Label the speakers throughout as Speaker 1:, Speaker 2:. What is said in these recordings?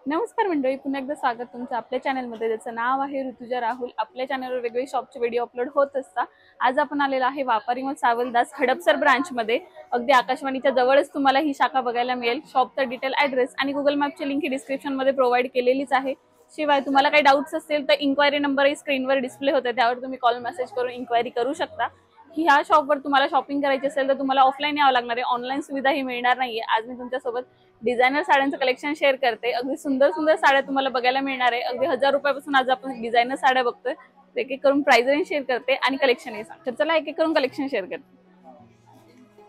Speaker 1: नमस्कार मंडळी, पुन्हा एकदा स्वागत तुमचं आपल्या चॅनलमध्ये, ज्याचं नाव आहे ऋतुजा राहुल। आपल्या चॅनलवर वेगवेगळे शॉपचे व्हिडिओ अपलोड होत असतात। आज आपण आलेलो आहे व्यापारी मॉल सावलदास हडपसर ब्रांचमध्ये। अगदी आकाशवाणीच्या जवळच तुम्हाला ही शाखा बघायला मिळेल। शॉपचा डिटेल ॲड्रेस आणि गुगल मॅपची लिंक डिस्क्रिप्शनमध्ये प्रोव्हाइड केलेलीच आहे। शिवाय तुम्हाला काही डाऊट्स असतील तर इन्क्वायरी नंबरही स्क्रीनवर डिस्प्ले होते, त्यावर तुम्ही कॉल मेसेज करून इन्क्वायरी करू शकता। ह्या शॉपवर तुम्हाला शॉपिंग करायची असेल तर तुम्हाला ऑफलाईन यावं लागणार आहे, ऑनलाईन सुविधा ही मिळणार नाहीये। आज मी तुमच्यासोबत डिझायनर साड्यांचं कलेक्शन शेअर करते। अगदी सुंदर सुंदर साड्या तुम्हाला बघायला मिळणार आहे। अगदी 1000 रुपयापासून आज आपण डिझायनर साड्या बघतोय। एक एक करून प्राइस रेंज शेअर करते आणि कलेक्शन हे सांगते। तर चला एक एक करून कलेक्शन शेअर करते।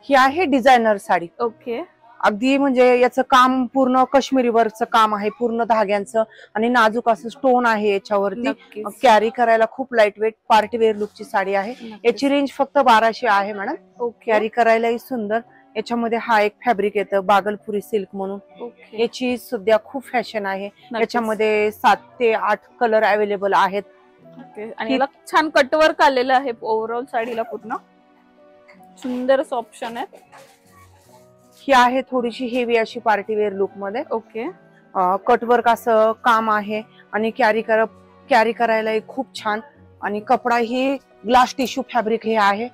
Speaker 2: ही आहे डिझायनर साडी।
Speaker 1: ओके,
Speaker 2: अगदी म्हणजे याचं काम पूर्ण काश्मीरी वर्कचं काम आहे, पूर्ण धाग्यांचं आणि नाजूक असं स्टोन आहे याच्यावरती। कॅरी करायला खूप लाईट वेट पार्टी वेअर लुकची साडी आहे। याची रेंज फक्त 1200 आहे मॅडम। कॅरी करायलाही सुंदर। याच्यामध्ये हा एक फॅब्रिक येतं बागलपुरी सिल्क म्हणून, याची सध्या खूप फॅशन आहे। याच्यामध्ये 7 ते 8 कलर अवेलेबल आहेत
Speaker 1: आणि याला छान कटवर्क आलेलं आहे। ओव्हरऑल साडीला पूर्ण सुंदर असं ऑप्शन आहे।
Speaker 2: ही आहे थोडीशी हेवी अशी पार्टी वेअर लुक मध्ये।
Speaker 1: ओके,
Speaker 2: कटवर्क असं काम आहे आणि कॅरी करायलाही खूप छान। आणि कपडा ही ग्लास टिश्यू फॅब्रिक हे आहे।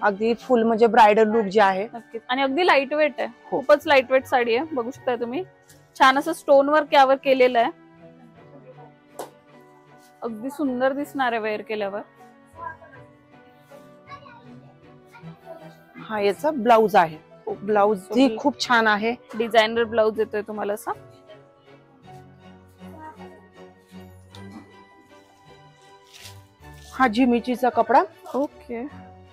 Speaker 2: अगदी फुल म्हणजे ब्रायडल लुक जे आहे
Speaker 1: आणि अगदी लाईट वेट आहे, खूपच लाईट वेट साडी आहे। बघू शकता तुम्ही, छान असं स्टोन वर्क यावर केलेलं आहे। अगदी सुंदर दिसणार आहे वेअर केल्यावर।
Speaker 2: हा याचा ब्लाउज आहे। ब्लाउज ही खूप छान आहे,
Speaker 1: डिझायनर ब्लाउज येतोय तुम्हाला असा।
Speaker 2: हा जिमिचीचा कपडा।
Speaker 1: ओके,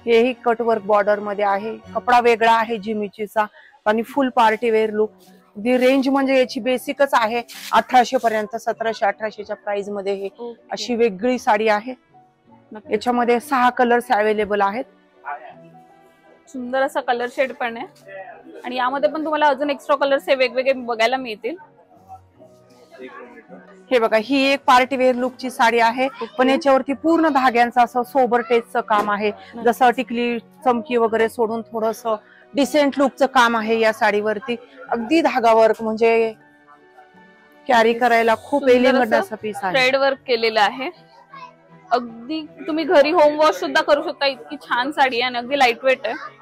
Speaker 2: हेही कटवर्क बॉर्डर मध्ये आहे। कपडा वेगळा आहे जिमिचीचा आणि फुल पार्टी वेअर लुक। दी रेंज म्हणजे याची बेसिकच आहे 1800 पर्यंत, 1700-1800च्या प्राइस मध्ये हे अशी वेगळी साडी आहे। याच्यामध्ये 6 कलर्स अवेलेबल आहेत।
Speaker 1: सुंदर असा कलर शेड पण आहे आणि यामध्ये पण तुम्हाला अजून एक्स्ट्रा कलर्स हे वेगवेगळे बघायला मिळतील।
Speaker 2: हे बघा, ही एक पार्टी वेअर लुकची साडी आहे, पण याच्यावरती पूर्ण धाग्यांचं असं सोबर टेचचं काम आहे। जसं टिकली चमकी वगैरे सोडून थोडंसं डिसेंट लुकचं काम आहे या साडीवरती। अगदी धागा वर्क म्हणजे कॅरी करायला खूप एलिगंट असं पीस आहे।
Speaker 1: थ्रेड वर्क केलेलं आहे। अगदी तुम्ही घरी होम वॉश सुद्धा करू शकता, इतकी छान साडी आहे आणि अगदी लाईट वेट आहे।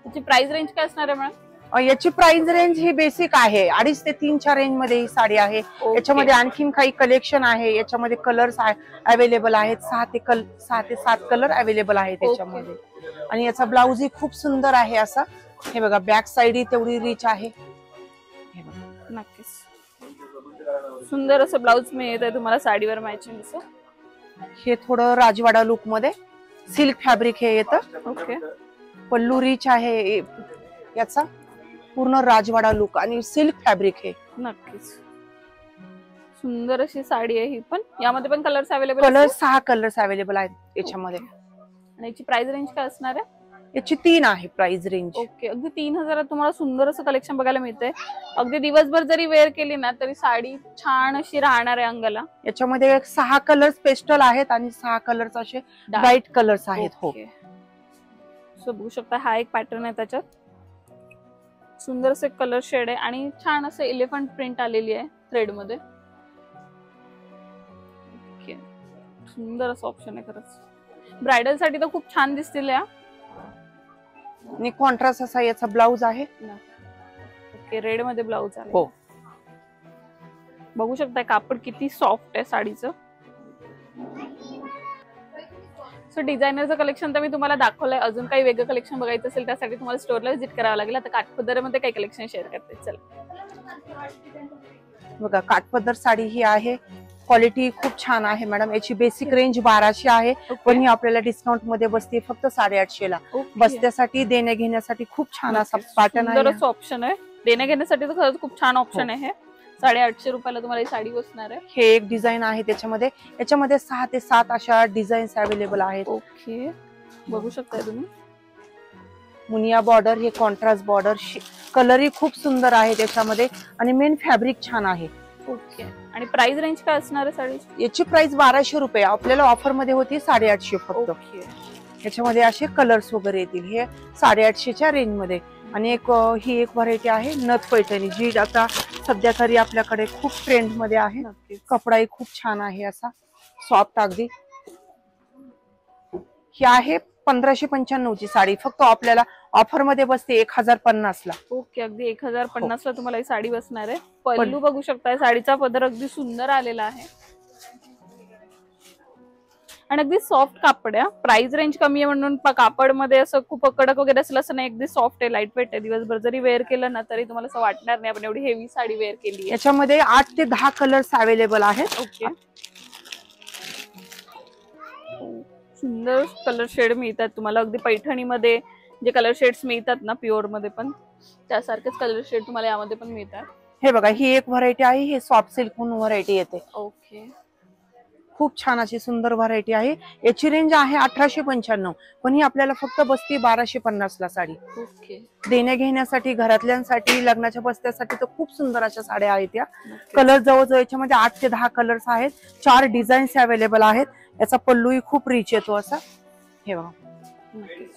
Speaker 1: त्याची प्राइस रेंज काय असणार आहे मॅडम?
Speaker 2: याची प्राइस रेंज ही बेसिक आहे, 2.5 ते 3च्या रेंज मध्ये ही साडी आहे। याच्यामध्ये आणखीन काही कलेक्शन आहे, याच्यामध्ये कलर्स अवेलेबल आहेत। 6 ते 7 कलर अवेलेबल आहेत याच्यामध्ये। आणि याचा ब्लाउज ही खूप सुंदर आहे असा। हे बघा, बॅक साइड ही तेवढी रिच आहे।
Speaker 1: नक्कीच सुंदर असं ब्लाउज मिळत आहे तुम्हाला साडीवर मॅचिंग असं।
Speaker 2: हे थोडं राजवाडा लुक मध्ये सिल्क फॅब्रिक हे येतं।
Speaker 1: ओके,
Speaker 2: पल्लू रिच आहे याचा, पूर्ण राजवाडा लुक आणि सिल्क फॅब्रिक हे।
Speaker 1: नक्कीच सुंदर अशी साडी आहे ही पण। यामध्ये पण colours available?
Speaker 2: Colour 6 colours available आहेत याच्यामध्ये।
Speaker 1: आणि याची प्राइस रेंज काय असणार आहे?
Speaker 2: याची 3 आहे प्राइस रेंज।
Speaker 1: ओके, अगदी 3000 तुम्हाला सुंदर असं कलेक्शन बघायला मिळतंय। अगदी दिवसभर जरी वेअर केली ना तरी साडी छान अशी राहणार आहे अंगाला।
Speaker 2: याच्यामध्ये 6 कलर्स पेस्टल आहेत आणि 6 कलर्स असे लाईट कलर्स आहेत। हो,
Speaker 1: सो बघू शकता, हा एक पॅटर्न आहे, त्याच्यात सुंदर असे कलर शेड आहे आणि छान असं एलिफंट प्रिंट आलेली आहे थ्रेड मध्ये। ओके, सुंदर असं ऑप्शन आहे खरंच। ब्रायडल साठी तर खूप छान दिसतील या।
Speaker 2: आणि कॉन्ट्रास्ट असा याचा ब्लाउज आहे।
Speaker 1: ओके, रेड मध्ये ब्लाउज आहे।
Speaker 2: हो,
Speaker 1: बघू शकता कापड किती सॉफ्ट आहे साडीचं। सो डिझायनरचं कलेक्शन तर मी तुम्हाला दाखवलंय। अजून काही वेगळं कलेक्शन बघायचं असेल त्यासाठी तुम्हाला स्टोअरला व्हिजिट करावं लागेल। आता काठपदरमध्ये काही कलेक्शन शेअर करते। चला
Speaker 2: बघा, काठपदर साडी ही आहे, क्वालिटी खूप छान आहे मॅडम। याची बेसिक रेंज 1200 आहे, पण ही आपल्याला डिस्काउंट मध्ये बसते फक्त 850 ला। बसत्यासाठी देण्या घेण्यासाठी खूप छान असा पॅटर्न आहे,
Speaker 1: ऑप्शन आहे। देण्या घेण्यासाठी तर खरंच खूप छान ऑप्शन आहे। 850 रुपयाला तुम्हाला ही साडी बसणार आहे।
Speaker 2: हे एक डिझाइन आहे त्याच्यामध्ये। याच्यामध्ये 6 ते 7 अशा डिझाईन्स अवेलेबल आहेत।
Speaker 1: ओके, बघू शकता तुम्ही,
Speaker 2: मुनिया बॉर्डर, हे कॉन्ट्रास्ट बॉर्डर, कलरही खूप सुंदर आहे त्याच्यामध्ये आणि मेन फॅब्रिक छान आहे।
Speaker 1: ओके, आणि प्राइस रेंज काय असणार आहे साडी?
Speaker 2: याची प्राइस 1200 रुपये, आपल्याला ऑफर मध्ये होती 850 फक्त। याच्यामध्ये असे कलर्स वगैरे येतील, हे 850च्या रेंज मध्ये। आणि ही एक व्हरायटी आहे नथ पैठणी, जी आता सध्या तरी आपल्याकडे खूप ट्रेंड मध्ये आहे.
Speaker 1: नक्कीच.
Speaker 2: कपडाही खूप छान आहे, असा सॉफ्ट अगदी. ही आहे 1595 ची साडी, फक्त आपल्याला ऑफर मध्ये बसते 1050 ला.
Speaker 1: ओके, अगदी 1050 ला तुम्हाला ही साडी बसणार आहे. पल्लू बघू शकताय, साडीचा पदर अगदी सुंदर आलेला आहे आणि अगदी सॉफ्ट कापड आहे. प्राइस रेंज कमी आहे म्हणून कापड मध्ये असं खूप कडक वगैरे असेल असं नाही, अगदी सॉफ्ट आहे, लाईट वेट आहे. दिवसभर जरी वेअर केलं ना तरी तुम्हाला असं वाटणार नाही आपण एवढी हेवी साडी वेअर केली आहे.
Speaker 2: याच्यामध्ये 8 ते 10 कलर्स अवेलेबल आहेत.
Speaker 1: ओके, सुंदर कलर शेड मिळतात तुम्हाला. अगदी पैठणीमध्ये जे कलर शेड्स मिळतात ना प्युअर मध्ये पण त्यासारखेच कलर शेड तुम्हाला यामध्ये पण मिळतात.
Speaker 2: हे बघा, ही एक व्हरायटी आहे, हे सॉफ्ट सिल्क म्हणून व्हरायटी येते.
Speaker 1: ओके,
Speaker 2: खूप छान अशी सुंदर व्हरायटी आहे. याची रेंज आहे 1895, पण ही आपल्याला फक्त बसती 1250 ला साडी.
Speaker 1: ओके,
Speaker 2: देण्या घेण्यासाठी, घरातल्यांसाठी, लग्नाच्या बस्त्यासाठी तर खूप सुंदर अशा साड्या आहेत या. कलर जवळजवळ याच्यामध्ये 8 ते 10 कलर्स आहेत. 4 डिझाईन्स अवेलेबल आहेत. याचा पल्लूही खूप रिच येतो असा. हे बघा,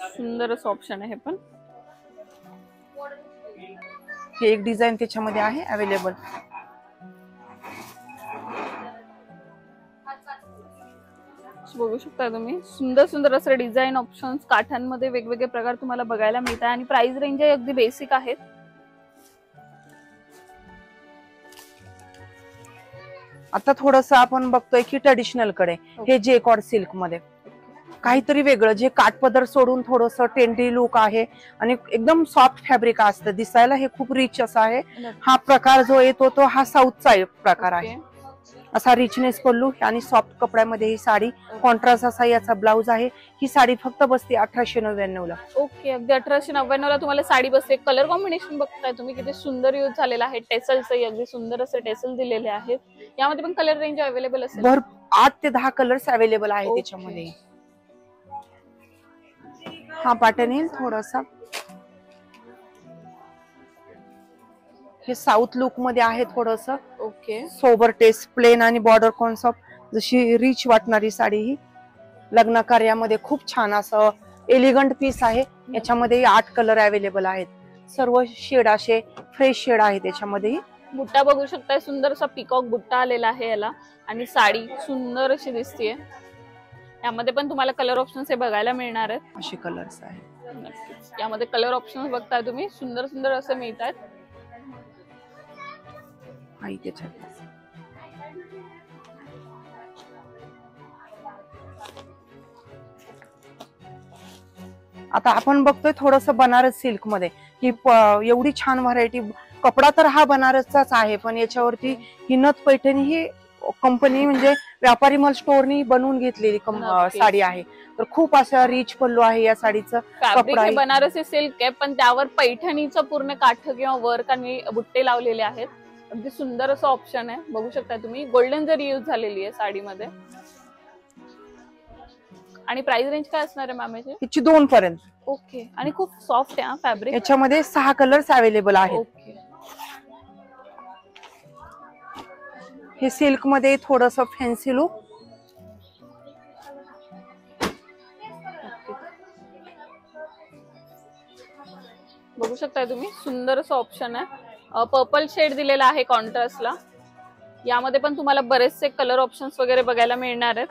Speaker 1: सुंदर असं ऑप्शन आहे. पण
Speaker 2: हे एक डिझाईन त्याच्यामध्ये आहे अवेलेबल.
Speaker 1: बघू शकता तुम्ही, सुंदर सुंदर असे डिझाईन ऑप्शन्स काठांमध्ये वेगवेगळे प्रकार तुम्हाला बघायला मिळतात आणि प्राइस रेंज अगदी बेसिक आहेत.
Speaker 2: आता थोडस आपण बघतोय की ट्रेडिशनल कडे, हे जेकॉर्ड सिल्क मध्ये काहीतरी वेगळं, जे काठपदर सोडून थोडस टेंडी लुक आहे आणि एकदम सॉफ्ट फॅब्रिक असतं, दिसायला हे खूप रिच असं आहे. हा प्रकार जो येतो तो हा साऊथचा प्रकार आहे. असा रिचनेस पल्लू आणि सॉफ्ट कपड्यामध्ये ही साडी, कॉन्ट्रास्ट असा याचा ब्लाउज आहे. ही साडी फक्त बसते 1899 ला.
Speaker 1: ओके, अगदी 1899 ला तुम्हाला साडी बसते. कलर कॉम्बिनेशन बघताय तुम्ही किती सुंदर यूज झालेला आहे. टेसल्स अगदी सुंदर असे टेसल दिलेले आहेत. यामध्ये पण कलर रेंज अवेलेबल असेल.
Speaker 2: 8 ते 10 कलर्स अवेलेबल आहे त्याच्यामध्ये. हा पॅटर्न येईल थोडासा, हे साऊथ लुक मध्ये आहे थोडस.
Speaker 1: ओके,
Speaker 2: सोबर टेस्ट, प्लेन आणि बॉर्डर कॉन्सेप्ट, जशी रिच वाटणारी साडी. ही लग्न कार्यामध्ये खूप छान असं एलिगंट पीस आहे. याच्यामध्ये 8 कलर अवेलेबल आहेत. सर्व शेड असे फ्रेश शेड आहे त्याच्यामध्ये.
Speaker 1: बुट्टा बघू शकताय, सुंदर असा पिकॉक बुट्टा आलेला आहे याला आणि साडी सुंदर अशी दिसतीये. यामध्ये पण तुम्हाला कलर ऑप्शन्स हे बघायला मिळणार आहेत.
Speaker 2: असे कलर्स आहेत.
Speaker 1: नक्कीच यामध्ये कलर ऑप्शन्स बघताय तुम्ही, सुंदर सुंदर असे मिळतात.
Speaker 2: आता आपण बघतोय थोडस बनारस सिल्क मध्ये, ही एवढी छान व्हरायटी. कपडा तर हा बनारसचाच आहे, पण याच्यावरती ही नथ पैठणी ही कंपनी म्हणजे व्यापारी मल स्टोअरनी बनवून घेतलेली साडी आहे. तर खूप असा रिच पल्लू आहे या साडीचं.
Speaker 1: फॅब्रिक बनारसी सिल्क आहे, पण त्यावर पैठणीचं पूर्ण काठ किंवा वर्क आणि बुट्टे लावलेले आहेत. अगदी सुंदर असं ऑप्शन आहे. बघू शकता तुम्ही, गोल्डन जरी यूज झालेली आहे साडीमध्ये. आणि प्राइस रेंज काय असणार आहे मॅम याची? 2
Speaker 2: पर्यंत.
Speaker 1: ओके, आणि खूप सॉफ्ट आहे फॅब्रिक.
Speaker 2: याच्यामध्ये 6 कलर्स अवेलेबल आहेत.
Speaker 1: ओके,
Speaker 2: हे सिल्क मध्ये थोडस फॅन्सी लुक.
Speaker 1: बघू शकताय तुम्ही, सुंदर असं ऑप्शन आहे. पर्पल शेड दिलेला आहे कॉन्ट्रास्टला. यामध्ये पण तुम्हाला बरेचसे कलर ऑप्शन्स वगैरे बघायला मिळणार आहेत.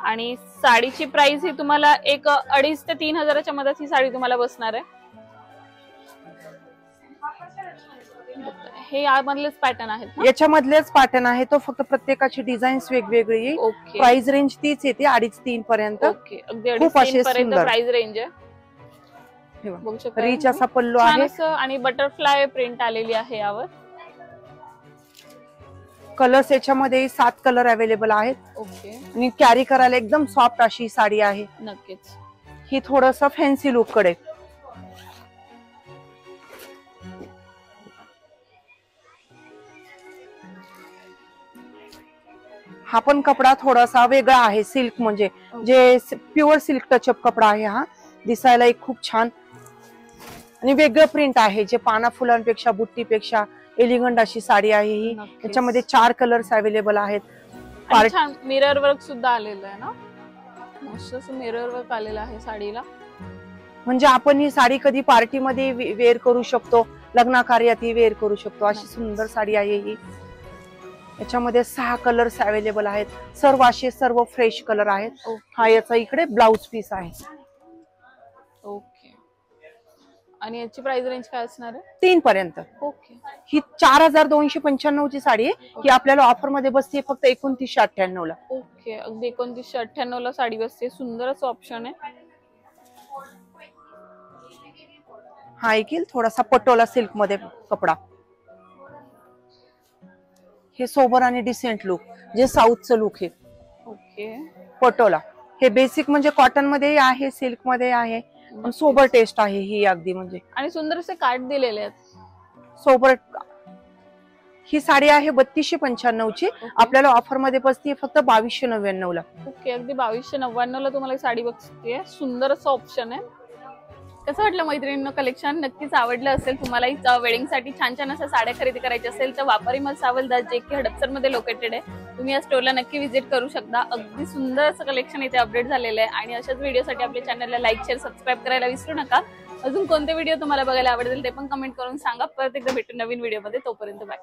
Speaker 1: आणि साडीची प्राइस ही तुम्हाला 2,500 ते 3,000च्या मध्ये ही साडी तुम्हाला बसणार आहे. हे यामधलेच पॅटर्न आहेत.
Speaker 2: याच्यामधलेच पॅटर्न आहे तो, फक्त प्रत्येकाची डिझाईन्स वेगवेगळी आहे.
Speaker 1: ओके,
Speaker 2: प्राइस रेंज तीच येते 2.5-3 पर्यंत.
Speaker 1: ओके, अगदी 2.5-3 पर्यंत प्राइस रेंज आहे. बघू शकता,
Speaker 2: रिच असा पल्लू आहे
Speaker 1: आणि बटरफ्लाय प्रिंट आलेली आहे यावर.
Speaker 2: कलर्स याच्यामध्ये 7 कलर अवेलेबल आहेत.
Speaker 1: ओके,
Speaker 2: आणि कॅरी करायला एकदम सॉफ्ट अशी साडी आहे.
Speaker 1: नक्कीच
Speaker 2: ही थोडस फॅन्सी लुक कडे. हा पण कपडा थोडासा वेगळा आहे. सिल्क म्हणजे जे प्युअर सिल्क टचअप कपडा आहे. हा दिसायला एक खूप छान आणि वेगळं प्रिंट आहे, जे पाना फुलांपेक्षा, बुट्टीपेक्षा एलिगंट अशी साडी आहे ही. याच्यामध्ये 4 कलर्स अवेलेबल आहेत.
Speaker 1: छान मिरर वर्क सुद्धा आलेलं आहे ना, मस्त असं मिरर वर्क आलेलं आहे साडीला.
Speaker 2: म्हणजे आपण ही साडी कधी पार्टीमध्ये वेअर करू शकतो, लग्न कार्यात ही वेअर करू शकतो. अशी सुंदर साडी आहे ही. याच्यामध्ये 6 कलर्स अवेलेबल आहेत. सर्व फ्रेश कलर आहेत. हा याचा इकडे ब्लाउज पीस आहे.
Speaker 1: ओके. आणि याची प्राइस रेंज काय असणार आहे?
Speaker 2: 3 पर्यंत.
Speaker 1: ओके.
Speaker 2: ही 4295 ची साडी आहे. ही आपल्याला ऑफर मध्ये बसते फक्त 2998 ला.
Speaker 1: ओके. अगदी 2998 ला साडी बसते. सुंदरच ऑप्शन आहे.
Speaker 2: हा ऐकील थोडासा पटोला सिल्क मध्ये कपडा. हे सोबर आणि डिसेंट लुक, जे साऊथचं लुक आहे.
Speaker 1: ओके.
Speaker 2: पटोला हे बेसिक म्हणजे कॉटन मध्ये आहे, सिल्क मध्ये आहे, पण सोबर टेस्ट आहे ही अगदी म्हणजे.
Speaker 1: आणि सुंदर असे काठ दिलेले आहेत.
Speaker 2: सोबर. ही साडी आहे 3295 ची. आपल्याला ऑफर मध्ये बसते फक्त 2299 ला.
Speaker 1: ओके. अगदी 2299 ला तुम्हाला साडी बसते. सुंदर असं ऑप्शन आहे. कसं वाटलं मैत्रिणींनो कलेक्शन? नक्कीच आवडलं असेल. तुम्हालाही वेडिंग साठी छान छान अशा साड्या खरेदी करायची असेल तर व्यापारी मॉल सावलदास, जे की हडपसर मध्ये लोकेटेड आहे, तुम्ही या स्टोरला नक्की व्हिजिट करू शकता. अगदी सुंदर असं कलेक्शन इथे अपडेट झालेलं आहे. आणि अशाच व्हिडिओसाठी आपल्या चॅनलला लाईक, शेअर, सबस्क्राईब करायला विसरू नका. अजून कोणते व्हिडिओ तुम्हाला बघायला आवडतील ते पण कमेंट करून सांगा. परत एकदा भेटू नवीन व्हिडिओमध्ये. तोपर्यंत बाय.